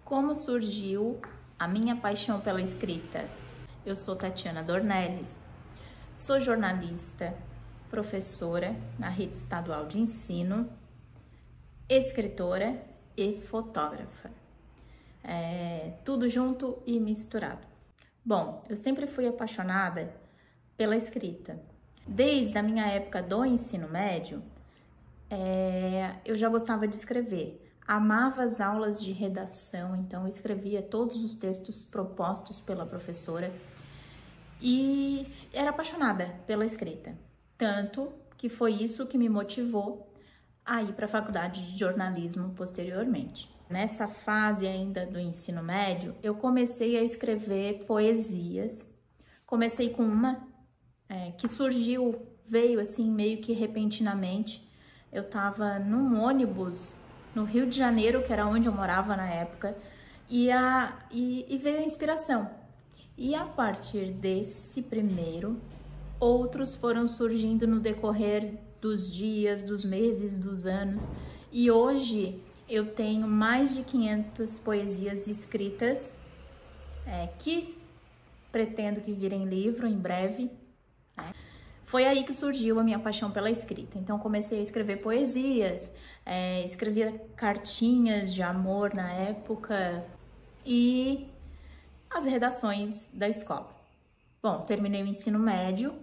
Como surgiu a minha paixão pela escrita? Eu sou Tatiana Dornelles, sou jornalista, professora na Rede Estadual de Ensino, escritora e fotógrafa. Tudo junto e misturado. Bom, eu sempre fui apaixonada pela escrita. Desde a minha época do ensino médio, eu já gostava de escrever. Amava as aulas de redação, então eu escrevia todos os textos propostos pela professora e era apaixonada pela escrita. Tanto que foi isso que me motivou a ir para a faculdade de jornalismo posteriormente. Nessa fase ainda do ensino médio, eu comecei a escrever poesias. Comecei com uma que veio assim meio que repentinamente. Eu estava num ônibus no Rio de Janeiro, que era onde eu morava na época, e veio a inspiração. E a partir desse primeiro, outros foram surgindo no decorrer dos dias, dos meses, dos anos. E hoje eu tenho mais de 500 poesias escritas, que pretendo que virem livro em breve. Foi aí que surgiu a minha paixão pela escrita. Então comecei a escrever poesias, escrevia cartinhas de amor na época e as redações da escola. Bom, terminei o ensino médio,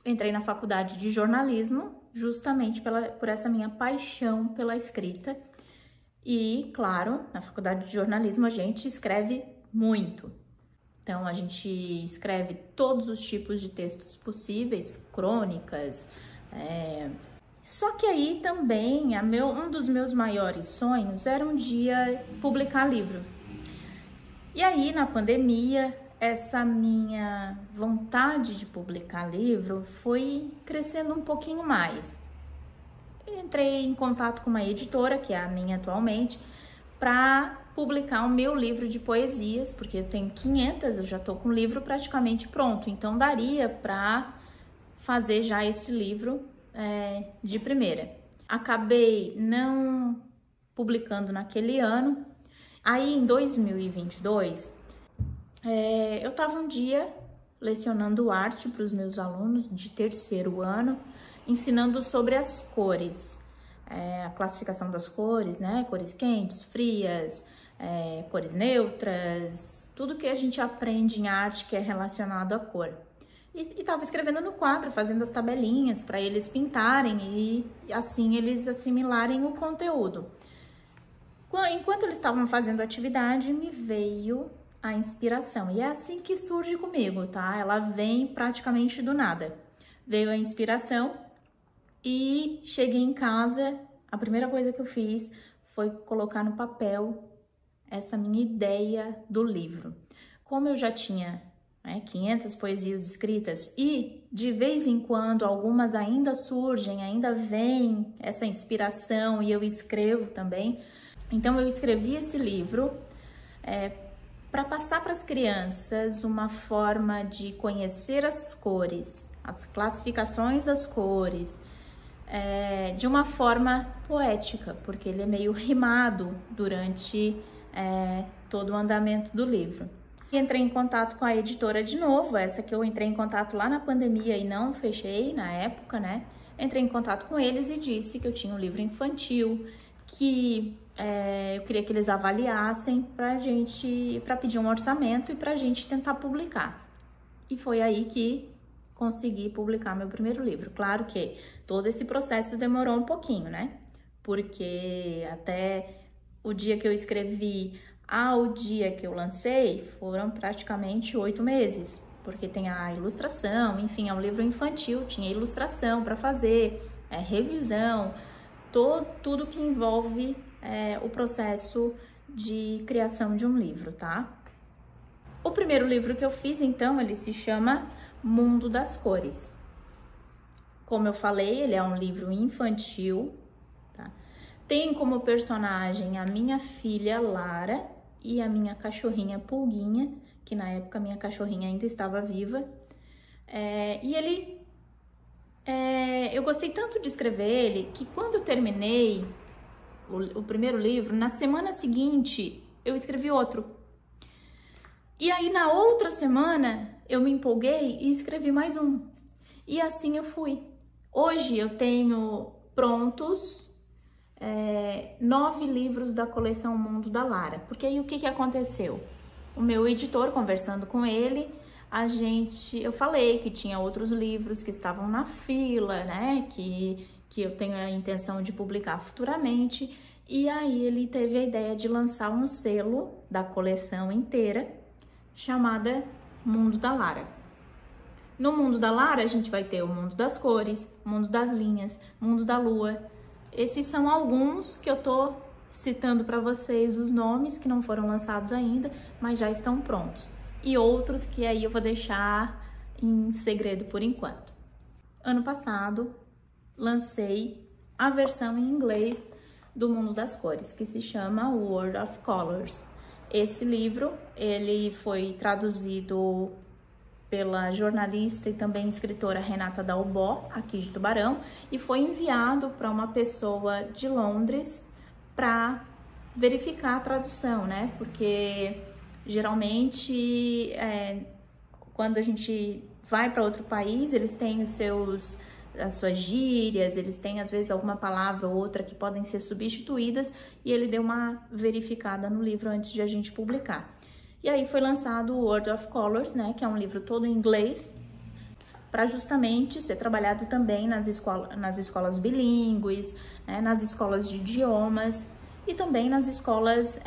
entrei na faculdade de jornalismo justamente por essa minha paixão pela escrita. E, claro, na faculdade de jornalismo a gente escreve muito. Então, a gente escreve todos os tipos de textos possíveis, crônicas. Só que aí também, um dos meus maiores sonhos era um dia publicar livro. E aí, na pandemia, essa minha vontade de publicar livro foi crescendo um pouquinho mais. Entrei em contato com uma editora, que é a minha atualmente, para publicar o meu livro de poesias, porque eu tenho 500, eu já estou com o livro praticamente pronto, então daria para fazer já esse livro de primeira. Acabei não publicando naquele ano. Aí em 2022, eu estava um dia lecionando arte para os meus alunos de terceiro ano, ensinando sobre as cores, a classificação das cores, né? Cores quentes, frias, cores neutras, tudo que a gente aprende em arte que é relacionado à cor. E estava escrevendo no quadro, fazendo as tabelinhas para eles pintarem e assim eles assimilarem o conteúdo. Enquanto eles estavam fazendo a atividade, me veio a inspiração. E é assim que surge comigo, tá? Ela vem praticamente do nada. Veio a inspiração e cheguei em casa, a primeira coisa que eu fiz foi colocar no papel essa minha ideia do livro. Como eu já tinha 500 poesias escritas e de vez em quando algumas ainda surgem, ainda vem essa inspiração e eu escrevo também. Então eu escrevi esse livro para passar para as crianças uma forma de conhecer as cores, as classificações das cores, de uma forma poética, porque ele é meio rimado durante todo o andamento do livro. Entrei em contato com a editora de novo, essa que eu entrei em contato lá na pandemia e não fechei na época, né? Entrei em contato com eles e disse que eu tinha um livro infantil, que eu queria que eles avaliassem para pedir um orçamento e para a gente tentar publicar. E foi aí que consegui publicar meu primeiro livro. Claro que todo esse processo demorou um pouquinho, né? Porque até o dia que eu escrevi ao dia que eu lancei foram praticamente 8 meses, porque tem a ilustração, enfim, é um livro infantil, tinha ilustração para fazer, revisão, tudo que envolve o processo de criação de um livro, tá? O primeiro livro que eu fiz, então, ele se chama Mundo das Cores. Como eu falei, ele é um livro infantil, tá? Tem como personagem a minha filha Lara e a minha cachorrinha Pulguinha, que na época a minha cachorrinha ainda estava viva. Eu gostei tanto de escrever ele que quando eu terminei o primeiro livro, na semana seguinte eu escrevi outro. E aí na outra semana eu me empolguei e escrevi mais um. E assim eu fui. Hoje eu tenho prontos 9 livros da coleção Mundo da Lara. Porque aí o que aconteceu? O meu editor, conversando com ele, eu falei que tinha outros livros que estavam na fila, né? Que eu tenho a intenção de publicar futuramente. E aí ele teve a ideia de lançar um selo da coleção inteira, chamada Mundo da Lara. No Mundo da Lara, a gente vai ter o Mundo das Cores, Mundo das Linhas, Mundo da Lua. Esses são alguns que eu tô citando para vocês os nomes que não foram lançados ainda, mas já estão prontos. E outros que aí eu vou deixar em segredo por enquanto. Ano passado, lancei a versão em inglês do Mundo das Cores, que se chama World of Colors. Esse livro, ele foi traduzido pela jornalista e também escritora Renata Dalbó, aqui de Tubarão, e foi enviado para uma pessoa de Londres para verificar a tradução, né? Porque geralmente quando a gente vai para outro país, eles têm as suas gírias, eles têm às vezes alguma palavra ou outra que podem ser substituídas, e ele deu uma verificada no livro antes de a gente publicar. E aí foi lançado o World of Colors, né, que é um livro todo em inglês, para justamente ser trabalhado também nas escolas bilíngues, né, nas escolas de idiomas e também nas escolas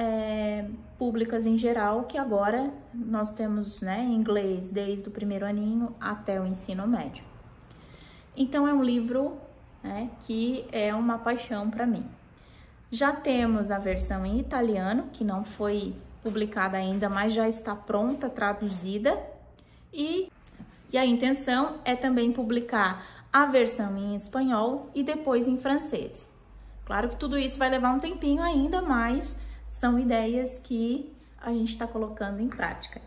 públicas em geral, que agora nós temos, né, inglês desde o primeiro aninho até o ensino médio. Então é um livro, né, que é uma paixão para mim. Já temos a versão em italiano, que não foi publicada ainda, mas já está pronta, traduzida, e a intenção é também publicar a versão em espanhol e depois em francês. Claro que tudo isso vai levar um tempinho ainda, mas são ideias que a gente está colocando em prática.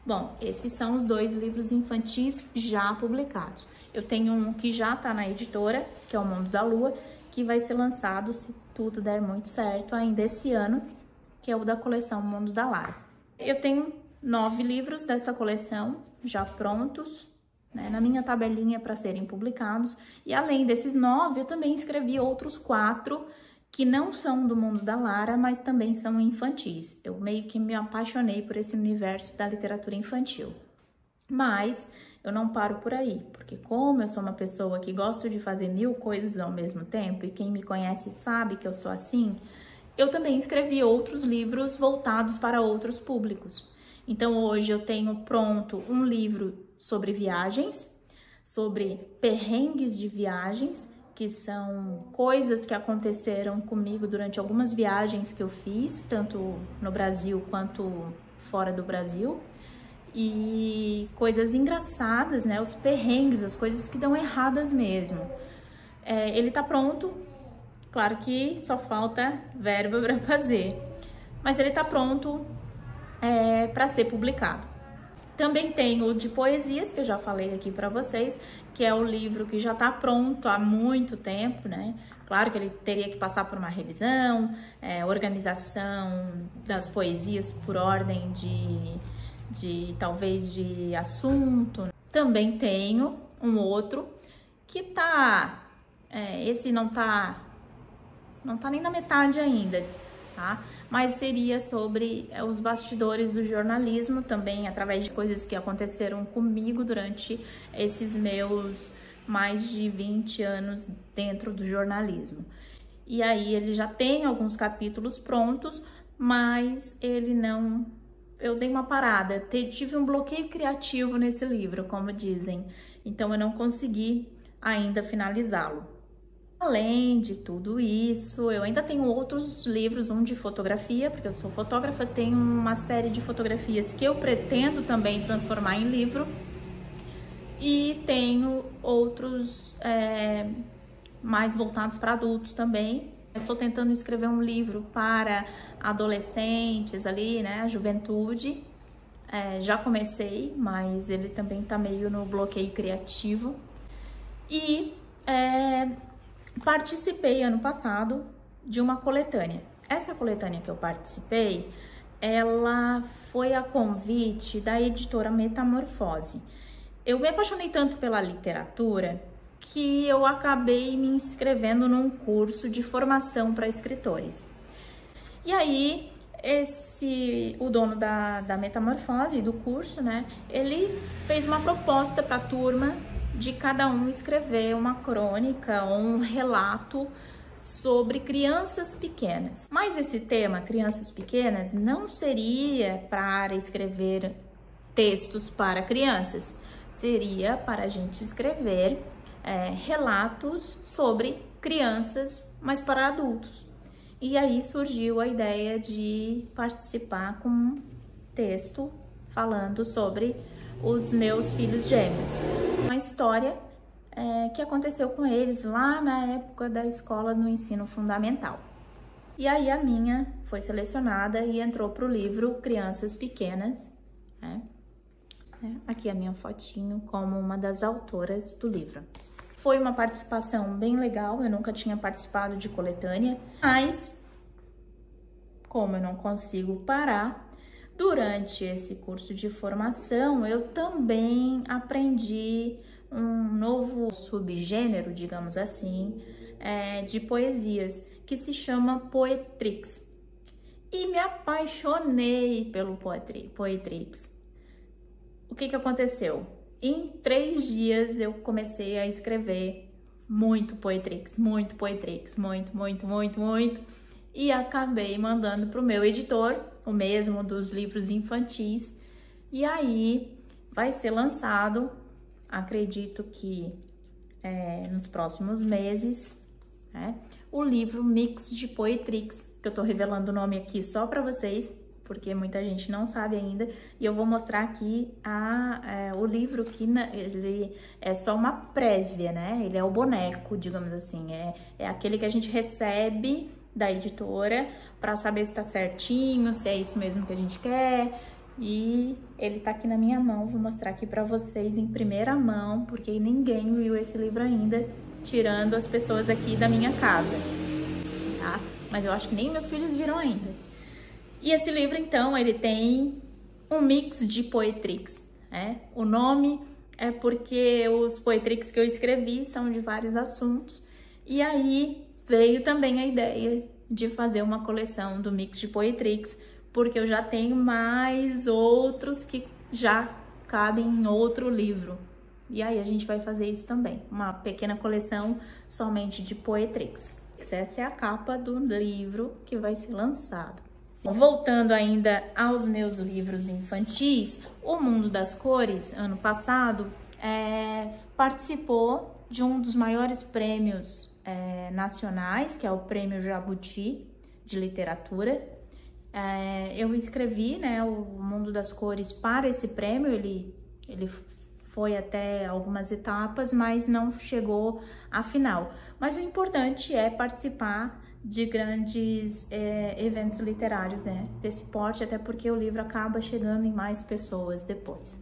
Bom, esses são os 2 livros infantis já publicados. Eu tenho um que já está na editora, que é o Mundo da Lua, que vai ser lançado, se tudo der muito certo, ainda esse ano, que é o da coleção Mundo da Lara. Eu tenho 9 livros dessa coleção já prontos, né, na minha tabelinha para serem publicados. E além desses 9, eu também escrevi outros 4 que não são do Mundo da Lara, mas também são infantis. Eu meio que me apaixonei por esse universo da literatura infantil. Mas eu não paro por aí, porque como eu sou uma pessoa que gosto de fazer 1000 coisas ao mesmo tempo, e quem me conhece sabe que eu sou assim, eu também escrevi outros livros voltados para outros públicos. Então hoje eu tenho pronto um livro sobre viagens, sobre perrengues de viagens, que são coisas que aconteceram comigo durante algumas viagens que eu fiz, tanto no Brasil quanto fora do Brasil. E coisas engraçadas, né? Os perrengues, as coisas que dão erradas mesmo. Ele tá pronto, claro que só falta verba para fazer, mas ele tá pronto para ser publicado. Também tem o de poesias, que eu já falei aqui para vocês, que é o livro que já está pronto há muito tempo, né? Claro que ele teria que passar por uma revisão, organização das poesias por ordem talvez de assunto. Também tenho um outro que tá, esse não tá nem na metade ainda, tá? Mas seria sobre os bastidores do jornalismo, também através de coisas que aconteceram comigo durante esses meus mais de 20 anos dentro do jornalismo. E aí ele já tem alguns capítulos prontos, mas ele não... Eu dei uma parada, tive um bloqueio criativo nesse livro, como dizem, então eu não consegui ainda finalizá-lo. Além de tudo isso, eu ainda tenho outros livros, um de fotografia, porque eu sou fotógrafa, tenho uma série de fotografias que eu pretendo também transformar em livro, e tenho outros mais voltados para adultos também. Estou tentando escrever um livro para adolescentes ali, né, a juventude. Já comecei, mas ele também tá meio no bloqueio criativo. E participei ano passado de uma coletânea. Essa coletânea que eu participei ela foi a convite da editora Metamorfose. Eu me apaixonei tanto pela literatura que eu acabei me inscrevendo num curso de formação para escritores. E aí, o dono da Metamorfose, do curso, né, ele fez uma proposta para a turma de cada um escrever uma crônica ou um relato sobre crianças pequenas. Mas esse tema, crianças pequenas, não seria para escrever textos para crianças, seria para a gente escrever relatos sobre crianças, mas para adultos. E aí surgiu a ideia de participar com um texto falando sobre os meus filhos gêmeos. Uma história que aconteceu com eles lá na época da escola no ensino fundamental. E aí a minha foi selecionada e entrou para o livro Crianças Pequenas, né? Aqui a minha fotinho como uma das autoras do livro. Foi uma participação bem legal, eu nunca tinha participado de coletânea, mas como eu não consigo parar, durante esse curso de formação eu também aprendi um novo subgênero, digamos assim, de poesias, que se chama Poetrix. E me apaixonei pelo Poetrix. O que aconteceu? Em 3 dias eu comecei a escrever muito Poetrix, muito, e acabei mandando para o meu editor, o mesmo dos livros infantis, e aí vai ser lançado, acredito que nos próximos meses, né, o livro Mix de Poetrix, que eu tô revelando o nome aqui só para vocês, porque muita gente não sabe ainda, e eu vou mostrar aqui o livro que ele é só uma prévia, né? Ele é o boneco, digamos assim, é aquele que a gente recebe da editora para saber se tá certinho, se é isso mesmo que a gente quer, e ele tá aqui na minha mão, vou mostrar aqui para vocês em primeira mão, porque ninguém viu esse livro ainda, tirando as pessoas aqui da minha casa, tá? Mas eu acho que nem meus filhos viram ainda. E esse livro, então, ele tem um mix de Poetrix, né? O nome é porque os Poetrix que eu escrevi são de vários assuntos. E aí veio também a ideia de fazer uma coleção do mix de Poetrix, porque eu já tenho mais outros que já cabem em outro livro. E aí a gente vai fazer isso também, uma pequena coleção somente de Poetrix. Essa é a capa do livro que vai ser lançado. Voltando ainda aos meus livros infantis, O Mundo das Cores, ano passado, participou de um dos maiores prêmios nacionais, que é o Prêmio Jabuti de Literatura. Eu escrevi, né, O Mundo das Cores para esse prêmio, ele foi até algumas etapas, mas não chegou à final. Mas o importante é participar de grandes eventos literários, né, desse porte, até porque o livro acaba chegando em mais pessoas depois.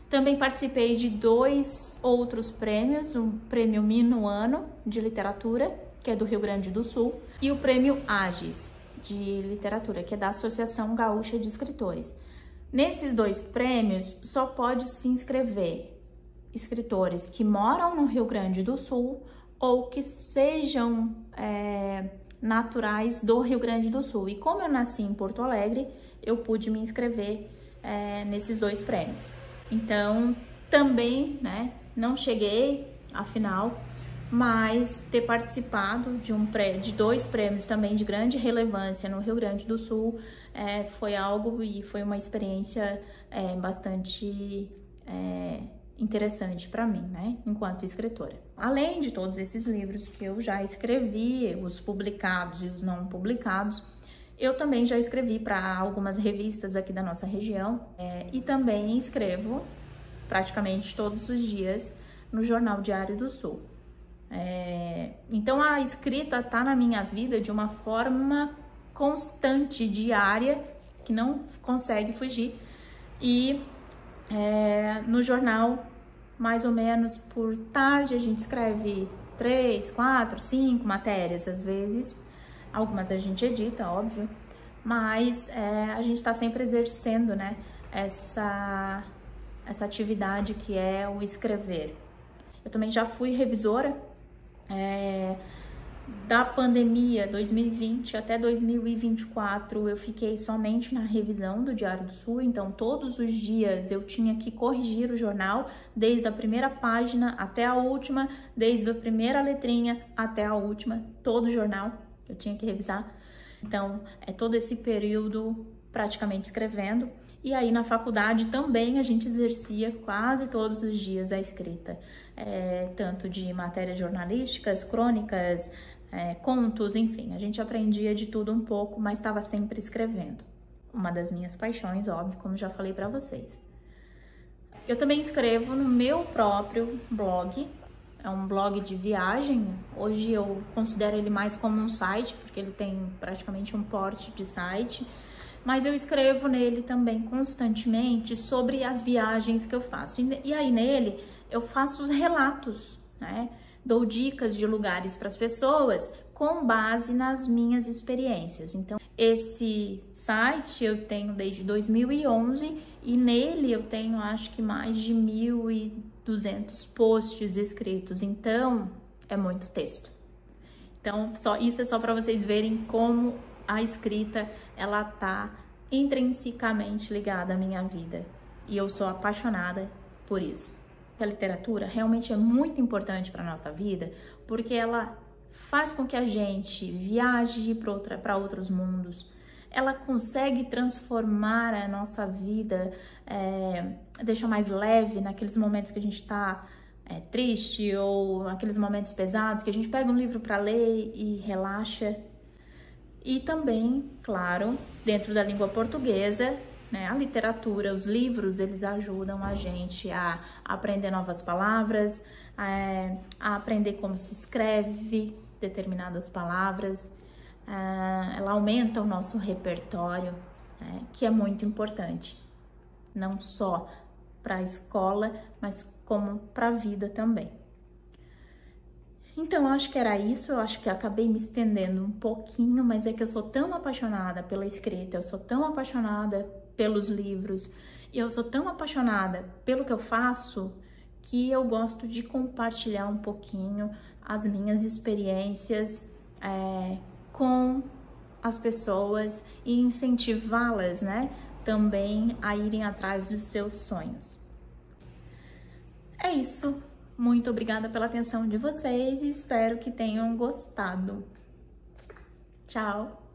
Também participei de 2 outros prêmios, o Prêmio Minuano de Literatura, que é do Rio Grande do Sul, e o Prêmio Agis de Literatura, que é da Associação Gaúcha de Escritores. Nesses 2 prêmios, só pode se inscrever escritores que moram no Rio Grande do Sul ou que sejam naturais do Rio Grande do Sul. E como eu nasci em Porto Alegre, eu pude me inscrever nesses 2 prêmios. Então, também, né, não cheguei à final, mas ter participado de 2 prêmios também de grande relevância no Rio Grande do Sul foi algo e foi uma experiência bastante interessante para mim, né, enquanto escritora. Além de todos esses livros que eu já escrevi, os publicados e os não publicados, eu também já escrevi para algumas revistas aqui da nossa região e também escrevo praticamente todos os dias no Jornal Diário do Sul. Então a escrita está na minha vida de uma forma constante, diária, que não consegue fugir. E no jornal, mais ou menos por tarde, a gente escreve 3, 4, 5 matérias às vezes. Algumas a gente edita, óbvio, mas a gente está sempre exercendo, né, essa atividade que é o escrever. Eu também já fui revisora da pandemia 2020 até 2024, eu fiquei somente na revisão do Diário do Sul, então todos os dias eu tinha que corrigir o jornal, desde a primeira página até a última, desde a primeira letrinha até a última, todo o jornal eu tinha que revisar. Então, é todo esse período praticamente escrevendo. E aí na faculdade também a gente exercia quase todos os dias a escrita, tanto de matérias jornalísticas, crônicas, contos, enfim, a gente aprendia de tudo um pouco, mas estava sempre escrevendo. Uma das minhas paixões, óbvio, como já falei para vocês. Eu também escrevo no meu próprio blog, é um blog de viagem. Hoje eu considero ele mais como um site, porque ele tem praticamente um porte de site, mas eu escrevo nele também constantemente sobre as viagens que eu faço. E aí nele eu faço os relatos, né? Dou dicas de lugares para as pessoas com base nas minhas experiências. Então, esse site eu tenho desde 2011 e nele eu tenho, acho que mais de 1.200 posts escritos. Então, é muito texto. Então, isso é só para vocês verem como a escrita, ela tá intrinsecamente ligada à minha vida. E eu sou apaixonada por isso. A literatura realmente é muito importante para a nossa vida, porque ela faz com que a gente viaje para outros mundos, ela consegue transformar a nossa vida, deixar mais leve naqueles momentos que a gente está triste ou naqueles momentos pesados, que a gente pega um livro para ler e relaxa. E também, claro, dentro da língua portuguesa, a literatura, os livros, eles ajudam a gente a aprender novas palavras, a aprender como se escreve determinadas palavras. Ela aumenta o nosso repertório, que é muito importante, não só para a escola, mas como para a vida também. Então, eu acho que era isso, eu acho que acabei me estendendo um pouquinho, mas é que eu sou tão apaixonada pela escrita, eu sou tão apaixonada pelos livros, e eu sou tão apaixonada pelo que eu faço, que eu gosto de compartilhar um pouquinho as minhas experiências com as pessoas e incentivá-las, também a irem atrás dos seus sonhos. É isso. Muito obrigada pela atenção de vocês e espero que tenham gostado. Tchau!